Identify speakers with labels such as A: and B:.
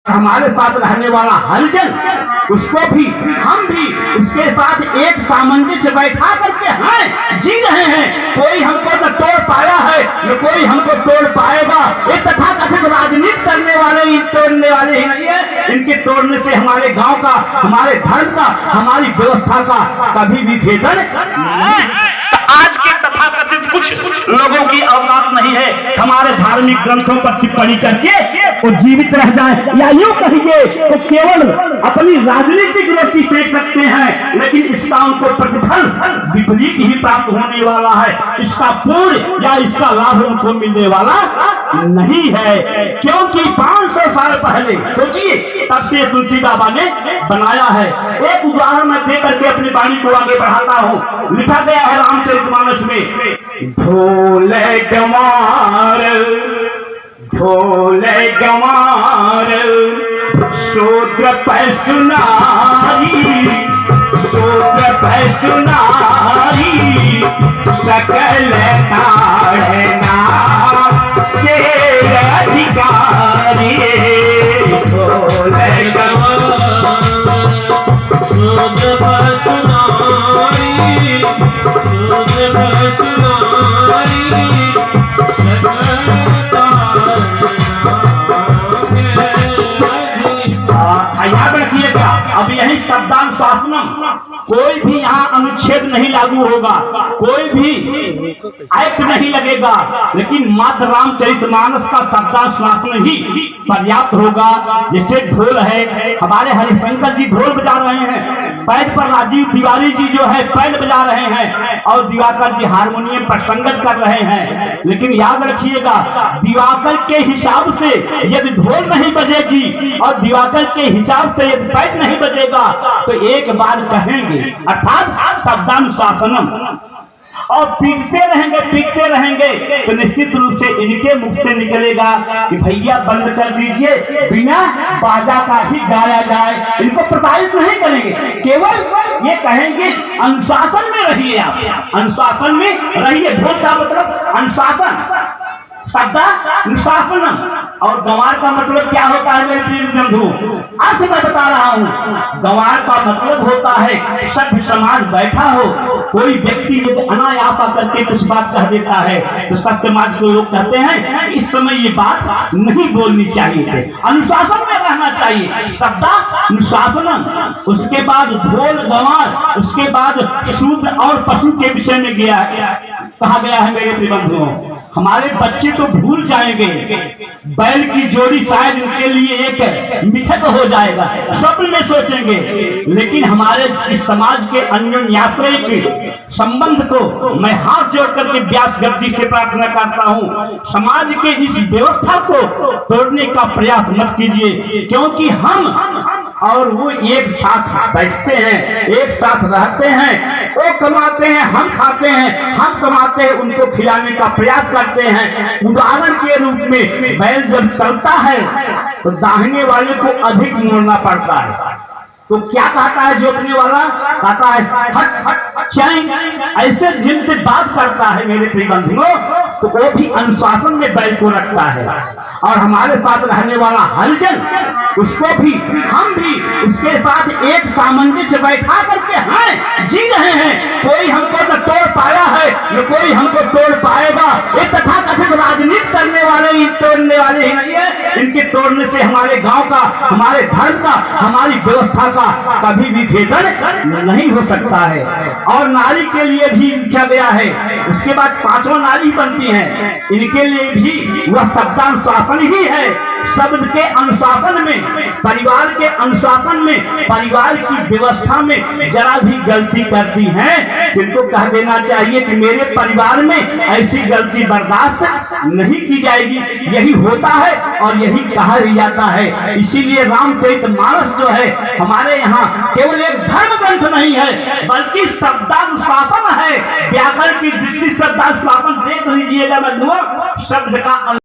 A: हमारे साथ रहने वाला हरिजन, उसको भी हम भी उसके साथ एक सामंजस्य बैठा करके हैं, जी रहे हैं। कोई हमको न तोड़ पाया है न कोई हमको तोड़ पाएगा। ये तथाकथित राजनीति करने वाले तोड़ने वाले ही नहीं है। इनके तोड़ने से हमारे गांव का, हमारे धर्म का, हमारी व्यवस्था का कभी भी भेदन नहीं।
B: आज के तथाकथित कुछ लोगों की औकात नहीं है हमारे धार्मिक ग्रंथों पर टिप्पणी करके वो जीवित रह जाए, या यूं कहिए तो केवल अपनी राजनीतिक रोटी सेक सकते हैं, लेकिन इसका उनको प्रतिफल विपरीत ही प्राप्त होने वाला है। इसका पूर्ण या इसका लाभ उनको मिलने वाला नहीं है, क्योंकि 500 साल पहले सोचिए तब से तुलसी बाबा ने बनाया है। एक उदाहरण मैं दे करके अपनी वाणी को आगे बढ़ाता हूँ। लिखा गया है रामचरितमानस में, ढोले गंवार ढोले गंवार शूद्र पैसुनारी शूद्र पैसुनारी सकल ताड़ना के अधिकारी। ढोले गंवार शूद्र पैसुनारी याद रखिएगा, अब यही शब्दानुशासनम, कोई भी यहाँ अनुच्छेद नहीं लागू होगा, कोई भी एक्ट नहीं लगेगा, लेकिन मात्र रामचरितमानस का शब्दानुशासन ही पर्याप्त होगा। जैसे ढोल है, हमारे हरिशंकर जी ढोल बजा रहे हैं, पैर पर राजीव तिवारी जी जो है पैर बजा रहे हैं, और दिवाकर जी हारमोनियम पर संगत कर रहे हैं। लेकिन याद रखिएगा, दिवाकर के हिसाब से यदि ढोल नहीं बजेगी और दिवाकर के हिसाब से यदि पैर नहीं बजेगा तो एक बार कहेंगे, अर्थात शब्दानुशासनम, और पीटते रहेंगे तो निश्चित रूप से इनके मुख से निकलेगा कि भैया बंद कर दीजिए, बिना बाजा का ही गाया जाए। इनको प्रताड़ित नहीं करेंगे, केवल ये कहेंगे अनुशासन में रहिए, आप अनुशासन में रहिए। ढोल का मतलब अनुशासन, शब्दानुशासनम। और गंवार का मतलब क्या होता है मेरे प्रिय बंधु? अर्थ मैं बता रहा हूँ। गंवार का मतलब होता है सभ्य समाज बैठा हो, कोई व्यक्ति यदि अनायास करके कुछ बात कह देता है तो सभ्य समाज के लोग कहते हैं इस समय ये बात नहीं बोलनी चाहिए थे, अनुशासन में रहना चाहिए, शब्दानुशासनम। उसके बाद ढोल गंवार, उसके बाद शूद्र और पशु के विषय में कहा गया है मेरे प्रिय बंधुओं। हमारे बच्चे तो भूल जाएंगे, बैल की जोड़ी शायद इनके लिए एक मिथक हो जाएगा, स्वप्न में सोचेंगे, लेकिन हमारे इस समाज के अन्योन्याश्रय संबंध को मैं हाथ जोड़ करके व्यास गद्दी से प्रार्थना करता हूँ, समाज के इस व्यवस्था को तोड़ने का प्रयास मत कीजिए, क्योंकि हम और वो एक साथ बैठते हैं, एक साथ रहते हैं, वो कमाते हैं हम खाते हैं, हम कमाते हैं उनको खिलाने का प्रयास करते हैं। उदाहरण के रूप में बैल जब चलता है तो दाहिने वाले को अधिक मोड़ना पड़ता है, तो क्या कहता है जोतने वाला? कहता है हट हट चैन। ऐसे जिनसे बात करता है मेरे प्रिय बंधुओं, तो वो भी अनुशासन में बैल को रखता है। और हमारे साथ रहने वाला हरिजन, उसको भी हम भी उसके साथ एक सामंजस्य बैठा करके हैं, जी रहे हैं। कोई हमको न तोड़ पाया है न कोई हमको तोड़ पाएगा। ये तथाकथित राजनीति करने वाले तोड़ने वाले ही नहीं है। इनके तोड़ने से हमारे गांव का, हमारे धर्म का, हमारी व्यवस्था का कभी भी भेदन नहीं हो सकता है। और नारी के लिए भी लिखा गया है, उसके बाद 5वां नारी बनती है, इनके लिए भी वह शब्दानुशासन ही है। शब्द के अनुशासन में, परिवार के अनुशासन में, परिवार की व्यवस्था में जरा भी गलती करती हैं, जिनको कह देना चाहिए कि मेरे परिवार में ऐसी गलती बर्दाश्त नहीं की जाएगी। यही होता है और यही कहा जाता है। इसीलिए रामचरितमानस जो है हमारे यहाँ केवल एक धर्म ग्रंथ नहीं है, बल्कि शब्दानुशासन है। व्याकरण की दृष्टि शब्दानुशासन देख लीजिएगा बंधुओं, शब्द का